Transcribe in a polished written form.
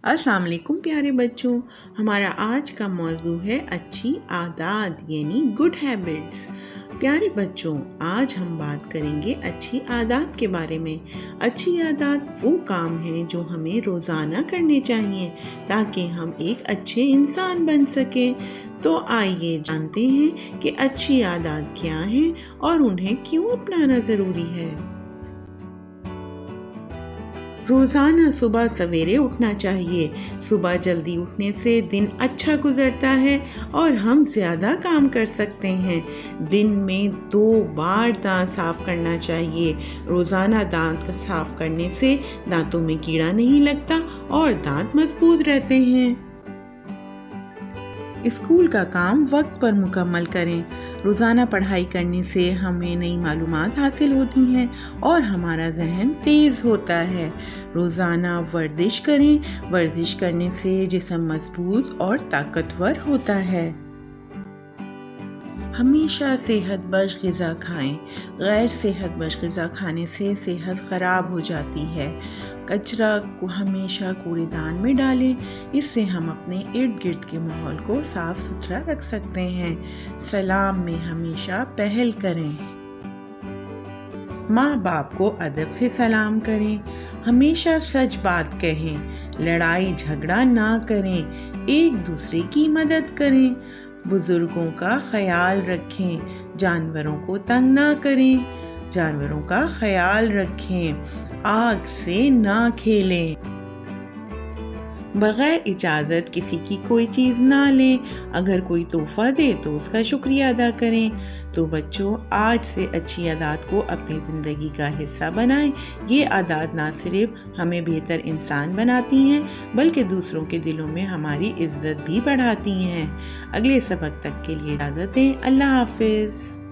अस्सलाम वालेकुम प्यारे बच्चों, हमारा आज का मौजू है अच्छी आदत यानी गुड हैबिट्स। प्यारे बच्चों, आज हम बात करेंगे अच्छी आदत के बारे में। अच्छी आदत वो काम है जो हमें रोज़ाना करने चाहिए ताकि हम एक अच्छे इंसान बन सके। तो आइए जानते हैं कि अच्छी आदत क्या है और उन्हें क्यों अपनाना ज़रूरी है। रोज़ाना सुबह सवेरे उठना चाहिए। सुबह जल्दी उठने से दिन अच्छा गुजरता है और हम ज़्यादा काम कर सकते हैं। दिन में 2 बार दांत साफ करना चाहिए। रोज़ाना दांत साफ करने से दांतों में कीड़ा नहीं लगता और दांत मजबूत रहते हैं। स्कूल का काम वक्त पर मुकम्मल करें। रोज़ाना पढ़ाई करने से हमें नई मालूमात हासिल होती हैं और हमारा जहन तेज़ होता है। रोज़ाना वर्जिश करें। वर्जिश करने से जिस्म मजबूत और ताकतवर होता है। हमेशा सेहत बख्श ग़िज़ा खाएं। गैर सेहत बख्श ग़िज़ा खाने से सेहत ख़राब हो जाती है। कचरा को हमेशा कूड़ेदान में डालें, इससे हम अपने इर्द गिर्द के माहौल को साफ सुथरा रख सकते हैं। सलाम में हमेशा पहल करें। माँ बाप को अदब से सलाम करें। हमेशा सच बात कहें। लड़ाई झगड़ा ना करें। एक दूसरे की मदद करें। बुजुर्गों का ख्याल रखें। जानवरों को तंग ना करें। जानवरों का ख्याल रखें। आग से ना खेलें। बगैर इजाज़त किसी की कोई चीज़ ना लें। अगर कोई तोहफा दे तो उसका शुक्रिया अदा करें। तो बच्चों, आज से अच्छी आदत को अपनी ज़िंदगी का हिस्सा बनाएं। ये आदत ना सिर्फ हमें बेहतर इंसान बनाती हैं बल्कि दूसरों के दिलों में हमारी इज्जत भी बढ़ाती हैं। अगले सबक तक के लिए इजाज़त दें। अल्लाह हाफिज़।